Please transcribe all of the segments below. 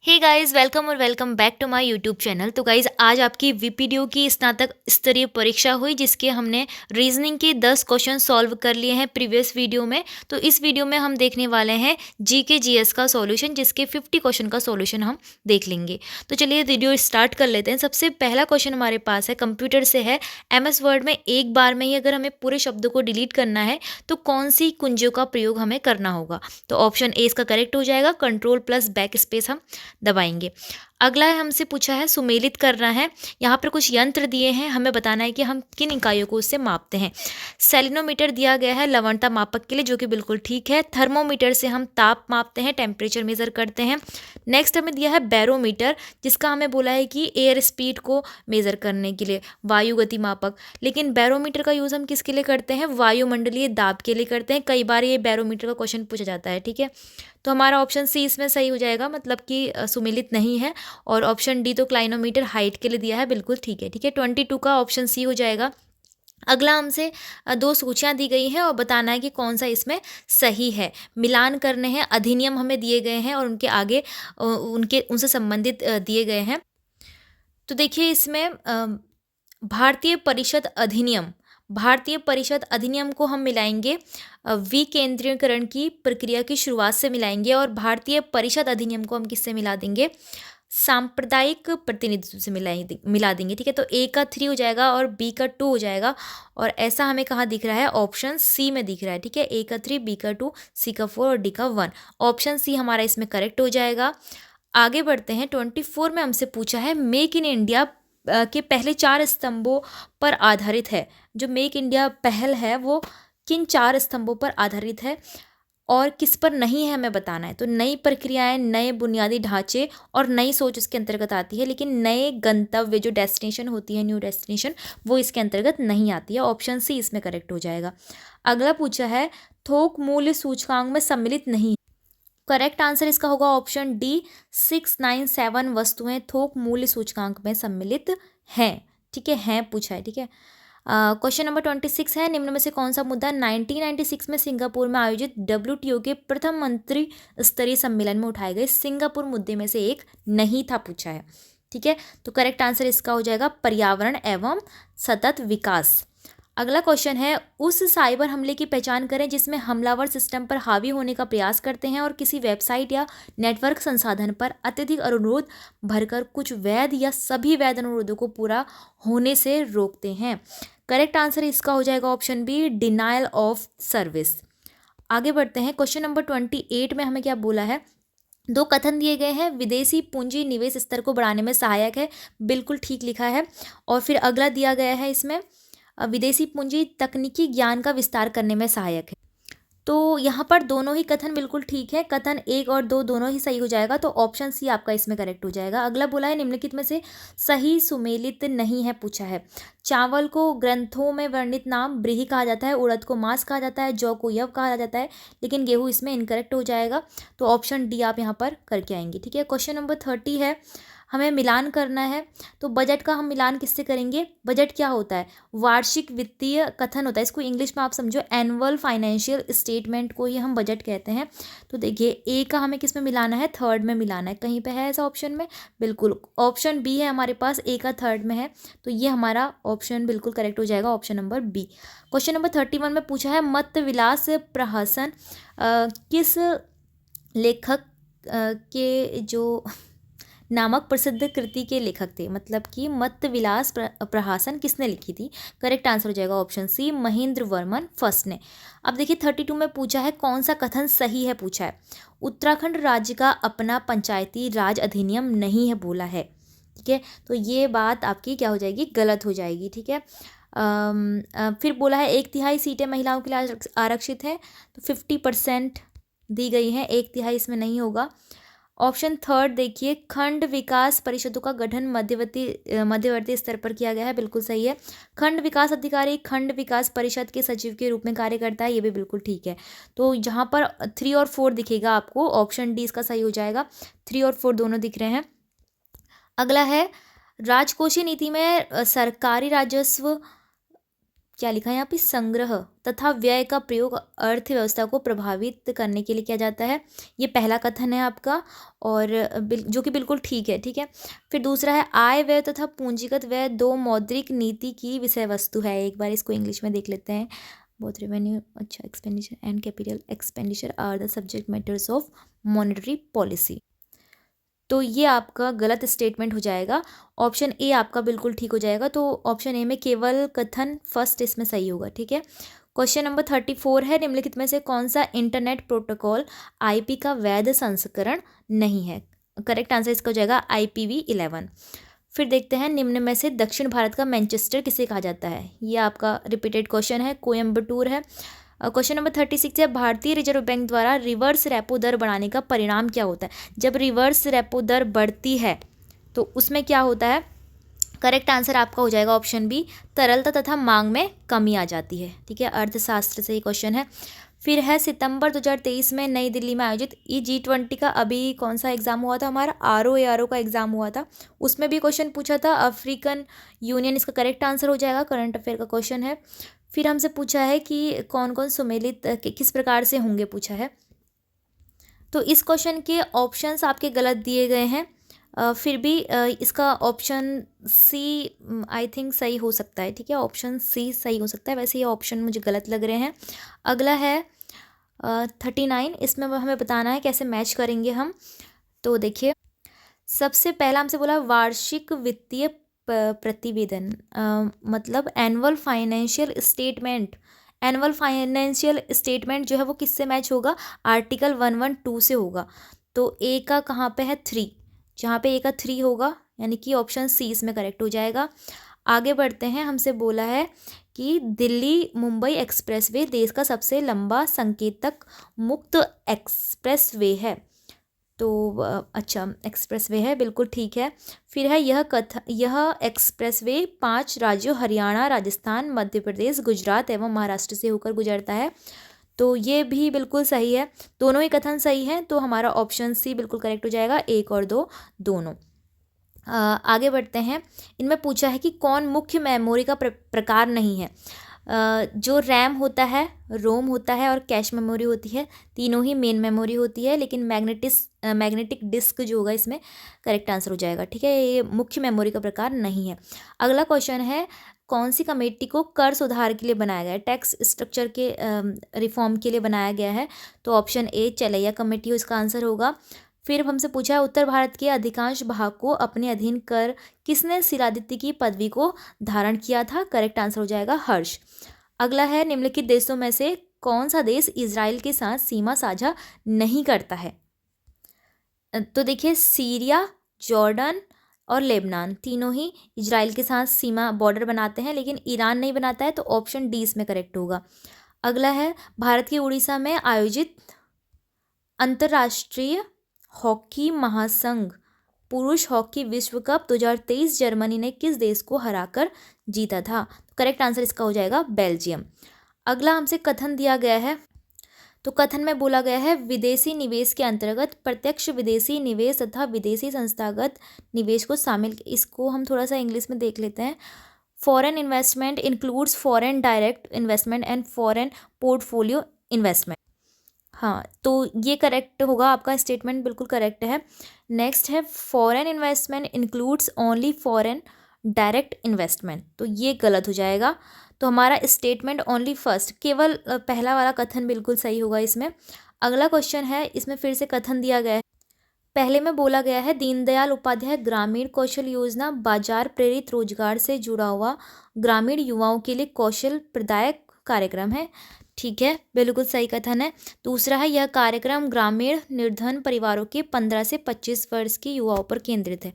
हे guys, welcome और welcome back to my YouTube channel. So guys, आज आपकी VPDO की स्नातक स्तरीय परीक्षा हुई, जिसके हमने रीजनिंग के 10 क्वेश्चन सॉल्व कर लिए हैं प्रीवियस वीडियो में। तो इस वीडियो में हम देखने वाले हैं जीके जीएस का सॉल्यूशन, जिसके 50 क्वेश्चन का सॉल्यूशन हम देख लेंगे। तो चलिए वीडियो स्टार्ट कर लेते हैं। सबसे पहला क्वेश्चन हमारे पास है, कंप्यूटर से है। एमएस वर्ड में एक बार में ही अगर हमें पूरे शब्दों को डिलीट करना है तो कौन सी कुंजियों का प्रयोग हमें करना होगा? तो ऑप्शन ए इसका करेक्ट हो जाएगा, कंट्रोल प्लस बैक स्पेस हम दबाएंगे। अगला है, हमसे पूछा है सुमेलित करना है। यहाँ पर कुछ यंत्र दिए हैं, हमें बताना है कि हम किन इकाइयों को उससे मापते हैं। सेलिनोमीटर दिया गया है लवणता मापक के लिए, जो कि बिल्कुल ठीक है। थर्मोमीटर से हम ताप मापते हैं, टेम्परेचर मेजर करते हैं। नेक्स्ट हमें दिया है बैरोमीटर, जिसका हमें बोला है कि एयर स्पीड को मेजर करने के लिए, वायु गति मापक। लेकिन बैरोमीटर का यूज़ हम किसके लिए करते हैं? वायुमंडलीय दाब के लिए करते हैं। कई बार ये बैरोमीटर का क्वेश्चन पूछा जाता है, ठीक है। तो हमारा ऑप्शन सी इसमें सही हो जाएगा, मतलब कि सुमेलित नहीं है। और ऑप्शन डी तो क्लाइनोमीटर हाइट के लिए दिया है, बिल्कुल ठीक है। ठीक है, 22 का ऑप्शन सी हो जाएगा। अगला हमसे दो सूचियां दी गई हैं और बताना है कि कौन सा इसमें सही है। मिलान करने हैं, अधिनियम हमें दिए गए हैं और उनके आगे उनके उनसे संबंधित दिए गए हैं। तो देखिए इसमें भारतीय परिषद अधिनियम, भारतीय परिषद अधिनियम को हम मिलाएंगे विकेंद्रीकरण की प्रक्रिया की शुरुआत से मिलाएंगे। और भारतीय परिषद अधिनियम को हम किससे मिला देंगे? सांप्रदायिक प्रतिनिधित्व से मिला देंगे। ठीक है, तो ए का 3 हो जाएगा और बी का 2 हो जाएगा। और ऐसा हमें कहाँ दिख रहा है? ऑप्शन सी में दिख रहा है। ठीक है, ए का 3, बी का 2, सी का 4 और डी का 1। ऑप्शन सी हमारा इसमें करेक्ट हो जाएगा। आगे बढ़ते हैं। 24 में हमसे पूछा है मेक इन इंडिया के पहले 4 स्तंभों पर आधारित है। जो मेक इंडिया पहल है वो किन 4 स्तंभों पर आधारित है और किस पर नहीं है, हमें बताना है। तो नई प्रक्रियाएं, नए बुनियादी ढांचे और नई सोच इसके अंतर्गत आती है, लेकिन नए गंतव्य जो डेस्टिनेशन होती है, न्यू डेस्टिनेशन, वो इसके अंतर्गत नहीं आती है। ऑप्शन सी इसमें करेक्ट हो जाएगा। अगला पूछा है थोक मूल्य सूचकांक में सम्मिलित नहीं। करेक्ट आंसर इसका होगा ऑप्शन डी, 697 वस्तुएं थोक मूल्य सूचकांक में सम्मिलित हैं। ठीक है, हैं पूछा है। ठीक है, क्वेश्चन नंबर 26 है, निम्न में से कौन सा मुद्दा 1996 में सिंगापुर में आयोजित डब्ल्यूटीओ के प्रथम मंत्री स्तरीय सम्मेलन में उठाए गए सिंगापुर मुद्दे में से एक नहीं था, पूछा है। ठीक है, तो करेक्ट आंसर इसका हो जाएगा पर्यावरण एवं सतत विकास। अगला क्वेश्चन है, उस साइबर हमले की पहचान करें जिसमें हमलावर सिस्टम पर हावी होने का प्रयास करते हैं और किसी वेबसाइट या नेटवर्क संसाधन पर अत्यधिक अनुरोध भरकर कुछ वैध या सभी वैध अनुरोधों को पूरा होने से रोकते हैं। करेक्ट आंसर इसका हो जाएगा option B, denial of service. आगे बढ़ते हैं। क्वेश्चन नंबर 28 में हमें क्या बोला है? दो कथन दिए गए हैं, विदेशी पूंजी निवेश स्तर को बढ़ाने में सहायक है, बिल्कुल ठीक लिखा है। और फिर अगला दिया गया है इसमें विदेशी पूंजी तकनीकी ज्ञान का विस्तार करने में सहायक है। तो यहाँ पर दोनों ही कथन बिल्कुल ठीक है, कथन 1 और 2 दोनों ही सही हो जाएगा। तो ऑप्शन सी आपका इसमें करेक्ट हो जाएगा। अगला बोला है निम्नलिखित में से सही सुमेलित नहीं है, पूछा है। चावल को ग्रंथों में वर्णित नाम ब्रीही कहा जाता है, उड़द को मास कहा जाता है, जौ को यव कहा जाता है, लेकिन गेहूँ इसमें इनकरेक्ट हो जाएगा। तो ऑप्शन डी आप यहाँ पर करके आएंगे। ठीक है, क्वेश्चन नंबर 30 है, हमें मिलान करना है। तो बजट का हम मिलान किससे करेंगे? बजट क्या होता है? वार्षिक वित्तीय कथन होता है, इसको इंग्लिश में आप समझो एनुअल फाइनेंशियल स्टेटमेंट को ही हम बजट कहते हैं। तो देखिए ए का हमें किस में मिलाना है? थर्ड में मिलाना है। कहीं पे है ऐसा ऑप्शन में? बिल्कुल, ऑप्शन बी है हमारे पास, ए का थर्ड में है। तो ये हमारा ऑप्शन बिल्कुल करेक्ट हो जाएगा, option number B. Question number 31 में पूछा है मत विलास प्रहसन किस लेखक के जो नामक प्रसिद्ध कृति के लेखक थे, मतलब कि मत्त विलास प्रहसन किसने लिखी थी? करेक्ट आंसर हो जाएगा option C, Mahendra Varman first ने। अब देखिए 32 में पूछा है कौन सा कथन सही है, पूछा है उत्तराखंड राज्य का अपना पंचायती राज अधिनियम नहीं है, बोला है। ठीक है, तो ये बात आपकी क्या हो जाएगी? गलत हो जाएगी। ठीक है, फिर बोला है 1/3 सीटें महिलाओं के लिए आरक्षित है, तो 50% दी गई है, 1/3 इसमें नहीं होगा। ऑप्शन थर्ड देखिए, खंड विकास परिषदों का गठन मध्यवर्ती स्तर पर किया गया है, बिल्कुल सही है। खंड विकास अधिकारी खंड विकास परिषद के सचिव के रूप में कार्य करता है, ये भी बिल्कुल ठीक है। तो जहाँ पर 3 और 4 दिखेगा आपको, ऑप्शन डी इसका सही हो जाएगा। 3 और 4 दोनों दिख रहे हैं। अगला है राजकोषीय नीति में सरकारी राजस्व क्या लिखा है यहाँ पे, संग्रह तथा व्यय का प्रयोग अर्थव्यवस्था को प्रभावित करने के लिए किया जाता है। ये पहला कथन है आपका, और जो कि बिल्कुल ठीक है। ठीक है, फिर दूसरा है आय व्यय तथा पूंजीगत व्यय दो मौद्रिक नीति की विषय वस्तु है। एक बार इसको इंग्लिश में देख लेते हैं। बोथ रेवेन्यू, अच्छा, expenditure and capital expenditure are the subject matters of monetary policy. तो ये आपका गलत स्टेटमेंट हो जाएगा। ऑप्शन ए आपका बिल्कुल ठीक हो जाएगा। तो ऑप्शन ए में केवल कथन फर्स्ट इसमें सही होगा। ठीक है, क्वेश्चन नंबर 34 है, निम्नलिखित में से कौन सा इंटरनेट प्रोटोकॉल आईपी का वैध संस्करण नहीं है। करेक्ट आंसर इसका हो जाएगा IPv11। फिर देखते हैं, निम्न में से दक्षिण भारत का मैनचेस्टर किसे कहा जाता है। ये आपका रिपीटेड क्वेश्चन है, कोयम्बटूर है। क्वेश्चन नंबर 36 है, भारतीय रिजर्व बैंक द्वारा रिवर्स रेपो दर बढ़ाने का परिणाम क्या होता है। जब रिवर्स रेपो दर बढ़ती है तो उसमें क्या होता है। करेक्ट आंसर आपका हो जाएगा ऑप्शन बी, तरलता तथा मांग में कमी आ जाती है। ठीक है, अर्थशास्त्र से ये क्वेश्चन है। फिर है, सितंबर 2023 में नई दिल्ली में आयोजित G20 का अभी कौन सा एग्जाम हुआ था, हमारा ROARO का एग्जाम हुआ था। उसमें भी क्वेश्चन पूछा था, अफ्रीकन यूनियन इसका करेक्ट आंसर हो जाएगा, करंट अफेयर का क्वेश्चन है। फिर हमसे पूछा है कि कौन कौन सुमेलित किस प्रकार से होंगे, पूछा है। तो इस क्वेश्चन के ऑप्शंस आपके गलत दिए गए हैं। फिर भी इसका ऑप्शन सी आई थिंक सही हो सकता है। ठीक है, ऑप्शन सी सही हो सकता है, वैसे ये ऑप्शन मुझे गलत लग रहे हैं। अगला है 39, इसमें हमें बताना है कैसे मैच करेंगे हम। तो देखिए, सबसे पहला हमसे बोला वार्षिक वित्तीय प्रतिवेदन, मतलब annual financial statement. Annual financial statement जो है वो किससे मैच होगा, आर्टिकल 112 से होगा। तो ए का कहाँ पे है, 3, जहाँ पे ए का 3 होगा, यानी कि ऑप्शन सी इसमें करेक्ट हो जाएगा। आगे बढ़ते हैं, हमसे बोला है कि दिल्ली मुंबई एक्सप्रेसवे देश का सबसे लंबा संकेतक मुक्त एक्सप्रेसवे है। तो अच्छा, एक्सप्रेसवे है, बिल्कुल ठीक है। फिर है, यह एक्सप्रेसवे 5 राज्यों हरियाणा, राजस्थान, मध्य प्रदेश, गुजरात एवं महाराष्ट्र से होकर गुजरता है। तो ये भी बिल्कुल सही है, दोनों ही कथन सही हैं। तो हमारा ऑप्शन सी बिल्कुल करेक्ट हो जाएगा, 1 और 2 दोनों। आगे बढ़ते हैं, इनमें पूछा है कि कौन मुख्य मेमोरी का प्रकार नहीं है। जो रैम होता है, रोम होता है और कैश मेमोरी होती है, तीनों ही मेन मेमोरी होती है, लेकिन मैग्नेटिक डिस्क जो होगा इसमें करेक्ट आंसर हो जाएगा। ठीक है, ये मुख्य मेमोरी का प्रकार नहीं है। अगला क्वेश्चन है, कौन सी कमेटी को कर सुधार के लिए बनाया गया है, टैक्स स्ट्रक्चर के रिफॉर्म के लिए बनाया गया है। तो ऑप्शन ए चलैया कमेटी इसका आंसर होगा। फिर हमसे पूछा है, उत्तर भारत के अधिकांश भाग को अपने अधीन कर किसने शिलादित्य की पदवी को धारण किया था। करेक्ट आंसर हो जाएगा हर्ष। अगला है, निम्नलिखित देशों में से कौन सा देश इजराइल के साथ सीमा साझा नहीं करता है। तो देखिए, सीरिया, जॉर्डन और लेबनान तीनों ही इजराइल के साथ सीमा बॉर्डर बनाते हैं, लेकिन ईरान नहीं बनाता है। तो ऑप्शन डी इसमें करेक्ट होगा। अगला है, भारत के उड़ीसा में आयोजित अंतर्राष्ट्रीय हॉकी महासंघ पुरुष हॉकी विश्व कप 2023 जर्मनी ने किस देश को हराकर जीता था। करेक्ट आंसर इसका हो जाएगा बेल्जियम। अगला हमसे कथन दिया गया है। तो कथन में बोला गया है, विदेशी निवेश के अंतर्गत प्रत्यक्ष विदेशी निवेश तथा विदेशी संस्थागत निवेश को शामिल, इसको हम थोड़ा सा इंग्लिश में देख लेते हैं। Foreign investment includes foreign direct investment and foreign portfolio investment. हाँ, तो ये करेक्ट होगा, आपका स्टेटमेंट बिल्कुल करेक्ट है। नेक्स्ट है, foreign investment includes only foreign direct investment. तो ये गलत हो जाएगा। तो हमारा स्टेटमेंट ओनली फर्स्ट, केवल पहला वाला कथन बिल्कुल सही होगा इसमें। अगला क्वेश्चन है, इसमें फिर से कथन दिया गया है। पहले में बोला गया है, दीनदयाल उपाध्याय ग्रामीण कौशल योजना बाजार प्रेरित रोजगार से जुड़ा हुआ ग्रामीण युवाओं के लिए कौशल प्रदायक कार्यक्रम है। ठीक है, बिल्कुल सही कथन है। दूसरा है, यह कार्यक्रम ग्रामीण निर्धन परिवारों के 15 से 25 वर्ष के युवाओं पर केंद्रित है।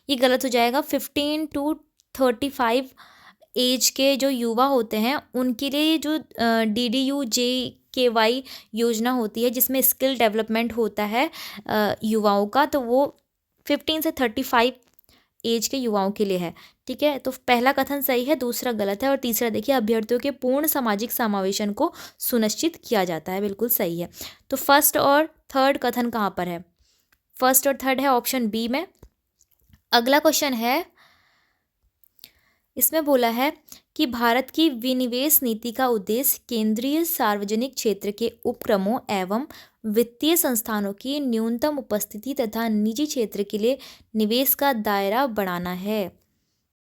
ये गलत हो जाएगा। 15 to 35 एज के जो युवा होते हैं उनके लिए जो DDU-JKY योजना होती है, जिसमें स्किल डेवलपमेंट होता है युवाओं का, तो वो 15 से 35 एज के युवाओं के लिए है। ठीक है, तो पहला कथन सही है, दूसरा गलत है। और तीसरा देखिए, अभ्यर्थियों के पूर्ण सामाजिक समावेशन को सुनिश्चित किया जाता है, बिल्कुल सही है। तो फर्स्ट और थर्ड कथन कहाँ पर है, फर्स्ट और थर्ड है ऑप्शन बी में। अगला क्वेश्चन है, इसमें बोला है कि भारत की विनिवेश नीति का उद्देश्य केंद्रीय सार्वजनिक क्षेत्र के उपक्रमों एवं वित्तीय संस्थानों की न्यूनतम उपस्थिति तथा निजी क्षेत्र के लिए निवेश का दायरा बढ़ाना है।